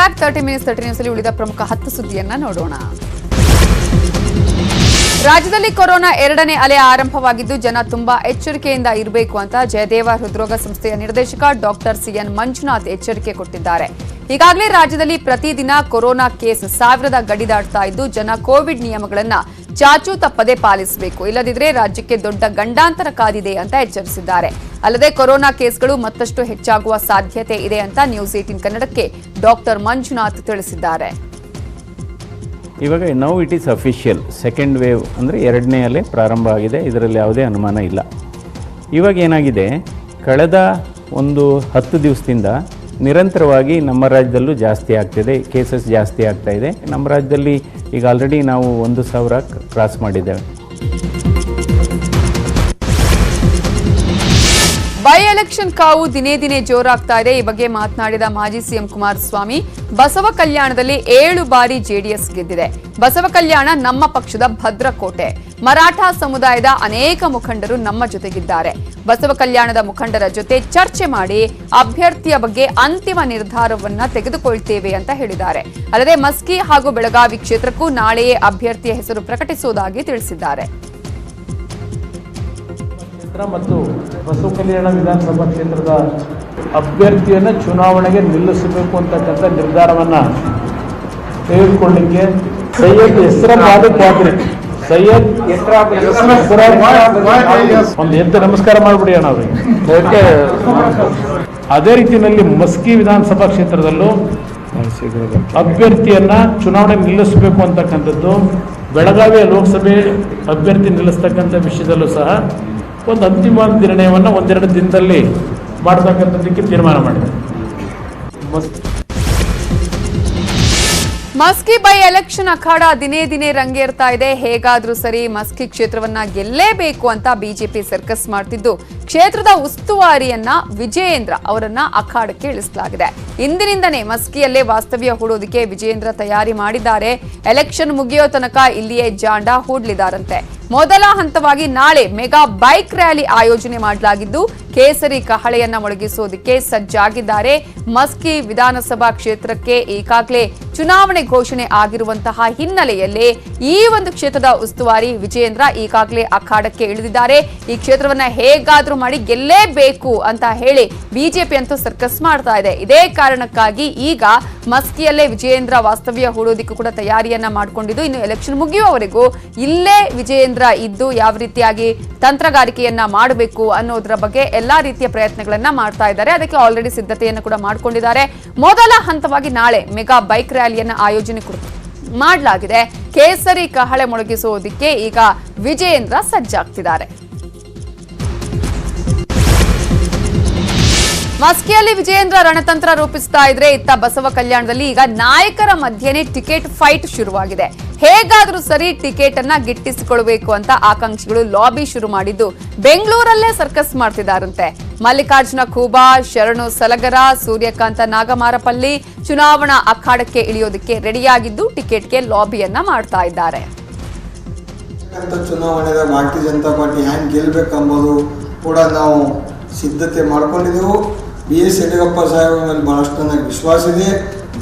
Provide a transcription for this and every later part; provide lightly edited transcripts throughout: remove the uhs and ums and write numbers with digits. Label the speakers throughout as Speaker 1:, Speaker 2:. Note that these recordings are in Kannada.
Speaker 1: ಬ್ಯಾಕ್ 30 Minutes 30 News ಅಲ್ಲಿ ಉಳಿದ ಪ್ರಮುಖ 10 ಸುದ್ದಿಯನ್ನ ನೋಡೋಣ. ರಾಜ್ಯದಲ್ಲಿ ಕೊರೋನಾ ಎರಡನೇ ಅಲೆ ಆರಂಭವಾಗಿದ್ದು ಜನ ತುಂಬಾ ಎಚ್ಚರಿಕೆಯಿಂದ ಇರಬೇಕು ಅಂತ ಜಯದೇವ ಹೃದ್ರೋಗ ಸಂಸ್ಥೆಯ ನಿರ್ದೇಶಕ ಡಾಕ್ಟರ್ ಸಿಎನ್ ಮಂಜುನಾಥ್ ಎಚ್ಚರಿಕೆ ಕೊಟ್ಟಿದ್ದಾರೆ. ಈಗಾಗಲೇ ರಾಜ್ಯದಲ್ಲಿ ಪ್ರತಿದಿನ ಕೊರೋನಾ ಕೇಸ್ 1000 ಗಡಿ ದಾಟ್ತಾ ಇದ್ದು ಜನ ಕೋವಿಡ್ ನಿಯಮಗಳನ್ನ ಚಾಚೂ ತಪ್ಪದೆ ಪಾಲಿಸಬೇಕು, ಇಲ್ಲದಿದ್ರೆ ರಾಜ್ಯಕ್ಕೆ ದೊಡ್ಡ ಗಂಡಾಂತರ ಕಾದಿದೆ ಅಂತ ಎಚ್ಚರಿಸಿದ್ದಾರೆ. ಅಲ್ಲದೆ ಕೊರೋನಾ ಕೇಸ್ಗಳು ಮತ್ತಷ್ಟು ಹೆಚ್ಚಾಗುವ ಸಾಧ್ಯತೆ ಇದೆ ಅಂತ ನ್ಯೂಸ್ 18 ಕನ್ನಡಕ್ಕೆ ಡಾಕ್ಟರ್ ಮಂಜುನಾಥ್ ತಿಳಿಸಿದ್ದಾರೆ.
Speaker 2: ಇವಾಗ now it is official second wave ಅಂದರೆ ಎರಡನೇ ಅಲೆ ಪ್ರಾರಂಭ ಆಗಿದೆ, ಇದರಲ್ಲಿ ಯಾವುದೇ ಅನುಮಾನ ಇಲ್ಲ. ಇವಾಗ ಏನಾಗಿದೆ, ಕಳೆದ ಒಂದು 10 ದಿವಸದಿಂದ ನಿರಂತರವಾಗಿ ನಮ್ಮ ರಾಜ್ಯದಲ್ಲೂ ಜಾಸ್ತಿ ಆಗ್ತಿದೆ, ಕೇಸಸ್ ಜಾಸ್ತಿ ಆಗ್ತಾ ಇದೆ. ನಮ್ಮ ರಾಜ್ಯದಲ್ಲಿ ಈಗ ಆಲ್ರೆಡಿ ನಾವು 1000 ಕ್ರಾಸ್ ಮಾಡಿದ್ದೇವೆ.
Speaker 1: ಬೈ ಎಲೆಕ್ಷನ್ ಕಾವು ದಿನೇ ದಿನೇ ಜೋರಾಗ್ತಾ ಇದೆ. ಈ ಬಗ್ಗೆ ಮಾತನಾಡಿದ ಮಾಜಿ ಸಿಎಂ ಕುಮಾರಸ್ವಾಮಿ, ಬಸವ ಕಲ್ಯಾಣದಲ್ಲಿ 7 ಬಾರಿ ಜೆಡಿಎಸ್ ಗೆದ್ದಿದೆ. ಬಸವ ಕಲ್ಯಾಣ ನಮ್ಮ ಪಕ್ಷದ ಭದ್ರಕೋಟೆ. ಮರಾಠ ಸಮುದಾಯದ ಅನೇಕ ಮುಖಂಡರು ನಮ್ಮ ಜೊತೆಗಿದ್ದಾರೆ. ಬಸವ ಕಲ್ಯಾಣದ ಮುಖಂಡರ ಜೊತೆ ಚರ್ಚೆ ಮಾಡಿ ಅಭ್ಯರ್ಥಿಯ ಬಗ್ಗೆ ಅಂತಿಮ ನಿರ್ಧಾರವನ್ನ ತೆಗೆದುಕೊಳ್ತೇವೆ ಅಂತ ಹೇಳಿದ್ದಾರೆ. ಅಲ್ಲದೆ ಮಸ್ಕಿ ಹಾಗೂ ಬೆಳಗಾವಿ ಕ್ಷೇತ್ರಕ್ಕೂ ನಾಳೆಯೇ ಅಭ್ಯರ್ಥಿಯ ಹೆಸರು ಪ್ರಕಟಿಸುವುದಾಗಿ ತಿಳಿಸಿದ್ದಾರೆ.
Speaker 3: ಮತ್ತು ಬಸವ ಕಲ್ಯಾಣ ವಿಧಾನಸಭಾ ಕ್ಷೇತ್ರದ ಅಭ್ಯರ್ಥಿಯನ್ನು ಚುನಾವಣೆಗೆ ನಿಲ್ಲಿಸಬೇಕು ಅಂತಕ್ಕಂಥ ನಿರ್ಧಾರವನ್ನು ತೆಗೆದುಕೊಳ್ಳಲಿಕ್ಕೆ ಸೈಯದ್ ಹೆಸರಾಬಾದಿ ಖಾತ್ರಿ ಸೈಯದ್ ಒಂದು ಎದ್ದು ನಮಸ್ಕಾರ ಮಾಡಿಬಿಡಿ ಅಣ್ಣ ಅವರಿಗೆ. ಅದೇ ರೀತಿಯಲ್ಲಿ ಮಸ್ಕಿ ವಿಧಾನಸಭಾ ಕ್ಷೇತ್ರದಲ್ಲೂ ಅಭ್ಯರ್ಥಿಯನ್ನ ಚುನಾವಣೆ ನಿಲ್ಲಿಸಬೇಕು ಅಂತಕ್ಕಂಥದ್ದು, ಬೆಳಗಾವಿಯ ಲೋಕಸಭೆ ಅಭ್ಯರ್ಥಿ ನಿಲ್ಲಿಸ್ತಕ್ಕಂಥ ವಿಷಯದಲ್ಲೂ ಸಹ ಒಂದು ಅಂತಿಮ ನಿರ್ಣಯವನ್ನು 1-2 ದಿನದಲ್ಲಿ ಮಾಡತಕ್ಕಂಥದ್ದಕ್ಕೆ ತೀರ್ಮಾನ ಮಾಡಿದೆ.
Speaker 1: ಮಸ್ಕಿ ಬೈ ಎಲೆಕ್ಷನ್ ಅಖಾಡ ದಿನೇ ದಿನೇ ರಂಗೇರ್ತಾ ಇದೆ. ಹೇಗಾದ್ರೂ ಸರಿ ಮಸ್ಕಿ ಕ್ಷೇತ್ರವನ್ನ ಗೆಲ್ಲೇಬೇಕು ಅಂತ ಬಿಜೆಪಿ ಸರ್ಕಸ್ ಮಾಡ್ತಿದ್ದು ಕ್ಷೇತ್ರದ ಉಸ್ತುವಾರಿಯನ್ನ ವಿಜಯೇಂದ್ರ ಅವರನ್ನ ಅಖಾಡಕ್ಕೆ ಇಳಿಸಲಾಗಿದೆ. ಇಂದಿನಿಂದನೇ ಮಸ್ಕಿಯಲ್ಲೇ ವಾಸ್ತವ್ಯ ಹೂಡೋದಕ್ಕೆ ವಿಜಯೇಂದ್ರ ತಯಾರಿ ಮಾಡಿದ್ದಾರೆ. ಎಲೆಕ್ಷನ್ ಮುಗಿಯೋ ತನಕ ಇಲ್ಲಿಯೇ ಜಾಂಡ ಹೂಡ್ಲಿದಾರಂತೆ. ಮೊದಲ ಹಂತವಾಗಿ ನಾಳೆ ಮೆಗಾ ಬೈಕ್ ರ್ಯಾಲಿ ಆಯೋಜನೆ ಮಾಡಲಾಗಿದ್ದು ಕೇಸರಿ ಕಹಳೆಯನ್ನ ಮೊಳಗಿಸೋದಕ್ಕೆ ಸಜ್ಜಾಗಿದ್ದಾರೆ. ಮಸ್ಕಿ ವಿಧಾನಸಭಾ ಕ್ಷೇತ್ರಕ್ಕೆ ಈಗಾಗಲೇ ಚುನಾವಣೆ ಘೋಷಣೆ ಆಗಿರುವಂತಹ ಹಿನ್ನೆಲೆಯಲ್ಲಿ ಈ ಒಂದು ಕ್ಷೇತ್ರದ ಉಸ್ತುವಾರಿ ವಿಜಯೇಂದ್ರ ಈಗಾಗಲೇ ಅಖಾಡಕ್ಕೆ ಇಳಿದಿದ್ದಾರೆ. ಈ ಕ್ಷೇತ್ರವನ್ನ ಹೇಗಾದ್ರೂ ಮಾಡಿ ಗೆಲ್ಲೇಬೇಕು ಅಂತ ಹೇಳಿ ಬಿಜೆಪಿ ಅಂತೂ ಸರ್ಕಸ್ ಮಾಡ್ತಾ ಇದೆ. ಇದೇ ಕಾರಣಕ್ಕಾಗಿ ಈಗ ಮಸ್ಕಿಯಲ್ಲೇ ವಿಜಯೇಂದ್ರ ವಾಸ್ತವ್ಯ ಹೂಡೋದಕ್ಕೂ ಕೂಡ ತಯಾರಿಯನ್ನ ಮಾಡಿಕೊಂಡಿದ್ದು, ಇನ್ನು ಎಲೆಕ್ಷನ್ ಮುಗಿಯುವವರೆಗೂ ಇಲ್ಲೇ ವಿಜಯೇಂದ್ರ ಇದ್ದು ಯಾವ ರೀತಿಯಾಗಿ ತಂತ್ರಗಾರಿಕೆಯನ್ನ ಮಾಡಬೇಕು ಅನ್ನೋದರ ಬಗ್ಗೆ ಎಲ್ಲಾ ರೀತಿಯ ಪ್ರಯತ್ನಗಳನ್ನ ಮಾಡ್ತಾ ಇದ್ದಾರೆ. ಅದಕ್ಕೆ ಆಲ್ರೆಡಿ ಸಿದ್ಧತೆಯನ್ನು ಕೂಡ ಮಾಡಿಕೊಂಡಿದ್ದಾರೆ. ಮೊದಲ ಹಂತವಾಗಿ ನಾಳೆ ಮೆಗಾ ಬೈಕ್ ರ್ಯಾಲಿಯನ್ನ ಆಯೋಜನೆ ಮಾಡಲಾಗಿದೆ. ಕೇಸರಿ ಕಹಳೆ ಮೊಳಗಿಸುವುದಕ್ಕೆ ಈಗ ವಿಜಯೇಂದ್ರ ಸಜ್ಜಾಗ್ತಿದ್ದಾರೆ. ಮಸ್ಕಿಯಲ್ಲಿ ವಿಜಯೇಂದ್ರ ರಣತಂತ್ರ ರೂಪಿಸ್ತಾ ಇದ್ರೆ, ಇತ್ತ ಬಸವ ಕಲ್ಯಾಣದಲ್ಲಿ ಈಗ ನಾಯಕರ ಮಧ್ಯೆನೇ ಟಿಕೆಟ್ ಫೈಟ್ ಶುರುವಾಗಿದೆ. ಹೇಗಾದ್ರೂ ಸರಿ ಟಿಕೆಟ್ ಅನ್ನ ಗಿಟ್ಟಿಸಿಕೊಳ್ಬೇಕು ಅಂತ ಆಕಾಂಕ್ಷಿಗಳು ಲಾಬಿ ಶುರು ಮಾಡಿದ್ದು ಬೆಂಗಳೂರಲ್ಲೇ ಸರ್ಕಸ್ ಮಾಡ್ತಿದ್ದಾರಂತೆ. ಮಲ್ಲಿಕಾರ್ಜುನ ಖೂಬಾ, ಶರಣು ಸಲಗರ, ಸೂರ್ಯಕಾಂತ ನಾಗಮಾರಪಲ್ಲಿ ಚುನಾವಣಾ ಅಖಾಡಕ್ಕೆ ಇಳಿಯೋದಕ್ಕೆ ರೆಡಿಯಾಗಿದ್ದು ಟಿಕೆಟ್ಗೆ ಲಾಬಿಯನ್ನ ಮಾಡ್ತಾ ಇದ್ದಾರೆ.
Speaker 4: ಚುನಾವಣೆಯ ಭಾರತೀಯ ಜನತಾ ಪಾರ್ಟಿ ಹ್ಯಾಂಗ್ ಗೆಲ್ಬೇಕೆಂಬುದು ಕೂಡ ನಾವು ಸಿದ್ಧತೆ ಮಾಡ್ಕೊಂಡಿದ್ದೆವು. BS ಯಡಿಯೂರಪ್ಪ ಸಾಹೇಬ್ ಮೇಲೆ ಬಹಳಷ್ಟು ನನಗೆ ವಿಶ್ವಾಸ ಇದೆ.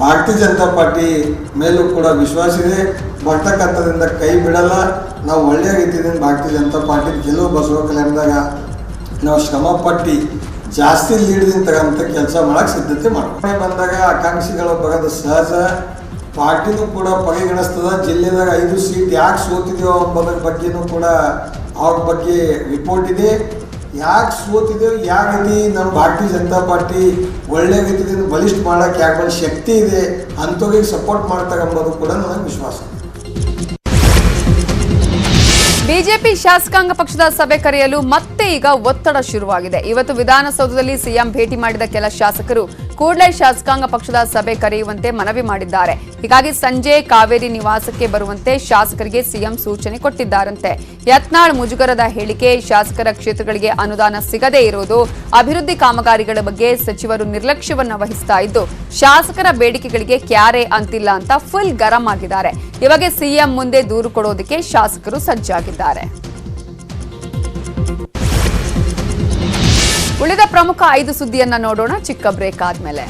Speaker 4: ಭಾರತೀಯ ಜನತಾ ಪಾರ್ಟಿ ಮೇಲೂ ಕೂಡ ವಿಶ್ವಾಸ ಇದೆ. ಬರ್ತಕ್ಕಂಥದ್ರಿಂದ ಕೈ ಬಿಡಲ್ಲ. ನಾವು ಒಳ್ಳೆಯ ರೀತಿಯಿಂದ ಭಾರತೀಯ ಜನತಾ ಪಾರ್ಟಿ ಗೆಲುವು ಬಸವ ಕಲ್ಯಾಣದಾಗ ನಾವು ಶ್ರಮ ಪಟ್ಟು ಜಾಸ್ತಿ ಲೀಡ್ದಿಂದ ತಗೊಂಥ ಕೆಲಸ ಮಾಡೋಕ್ಕೆ ಸಿದ್ಧತೆ ಮಾಡ್ಕೊಂಡು ಬಂದಾಗ ಆಕಾಂಕ್ಷಿಗಳು ಬರೋದು ಸಹಜ. ಪಾರ್ಟಿನೂ ಕೂಡ ಪರಿಗಣಿಸ್ತದ. ಜಿಲ್ಲೆದಾಗ 5 ಸೀಟ್ ಯಾಕೆ ಸೋತಿದೆಯೋ ಎಂಬುದರ ಬಗ್ಗೆನೂ ಕೂಡ ಅವ್ರ ಬಗ್ಗೆ ರಿಪೋರ್ಟ್ ಇದೆ. ಯಾಕೆ ಸೋತಿದೆವು, ಯಾವ ರೀತಿ ನಮ್ಮ ಭಾರತೀಯ ಜನತಾ ಪಾರ್ಟಿ ಒಳ್ಳೆ ರೀತಿಯಿಂದ ಬಲಿಷ್ಠ ಮಾಡೋಕ್ಕೆ ಯಾಕೆ ಶಕ್ತಿ ಇದೆ, ಅಂಥವ್ರಿಗೆ ಸಪೋರ್ಟ್ ಮಾಡ್ತಾರೆ ಎಂಬುದು ಕೂಡ ನನಗೆ ವಿಶ್ವಾಸ.
Speaker 1: ಬಿಜೆಪಿ ಶಾಸಕಾಂಗ ಪಕ್ಷದ ಸಭೆ ಕರೆಯಲು ಮತ್ತೆ ಈಗ ಒತ್ತಡ ಶುರುವಾಗಿದೆ. ಇವತ್ತು ವಿಧಾನಸೌಧದಲ್ಲಿ ಸಿಎಂ ಭೇಟಿ ಮಾಡಿದ ಕೆಲ ಶಾಸಕರು ಕೂಡಲೇ ಶಾಸಕಾಂಗ ಪಕ್ಷದ ಸಭೆ ಕರೆಯುವಂತೆ ಮನವಿ ಮಾಡಿದ್ದಾರೆ. ಹೀಗಾಗಿ ಸಂಜೆ ಕಾವೇರಿ ನಿವಾಸಕ್ಕೆ ಬರುವಂತೆ ಶಾಸಕರಿಗೆ ಸಿಎಂ ಸೂಚನೆ ಕೊಟ್ಟಿದ್ದಾರಂತೆ. ಯತ್ನಾಳ್ ಮುಜುಗರದ ಹೇಳಿಕೆ, ಶಾಸಕರ ಕ್ಷೇತ್ರಗಳಿಗೆ ಅನುದಾನ ಸಿಗದೇ ಇರುವುದು, ಅಭಿವೃದ್ಧಿ ಕಾಮಗಾರಿಗಳ ಬಗ್ಗೆ ಸಚಿವರು ನಿರ್ಲಕ್ಷ್ಯವನ್ನ ವಹಿಸ್ತಾ ಇದ್ದು ಶಾಸಕರ ಬೇಡಿಕೆಗಳಿಗೆ ಕ್ಯಾರೆ ಅಂತಿಲ್ಲ ಅಂತ ಫುಲ್ ಗರಂ ಆಗಿದ್ದಾರೆ. ಇವಾಗ ಸಿಎಂ ಮುಂದೆ ದೂರು ಕೊಡೋದಕ್ಕೆ ಶಾಸಕರು ಸಜ್ಜಾಗಿದ್ದಾರೆ. ಉಳಿದ ಪ್ರಮುಖ 5 ಸುದ್ದಿಯನ್ನ ನೋಡೋಣ ಚಿಕ್ಕ ಬ್ರೇಕ್ ಆದ್ಮೇಲೆ.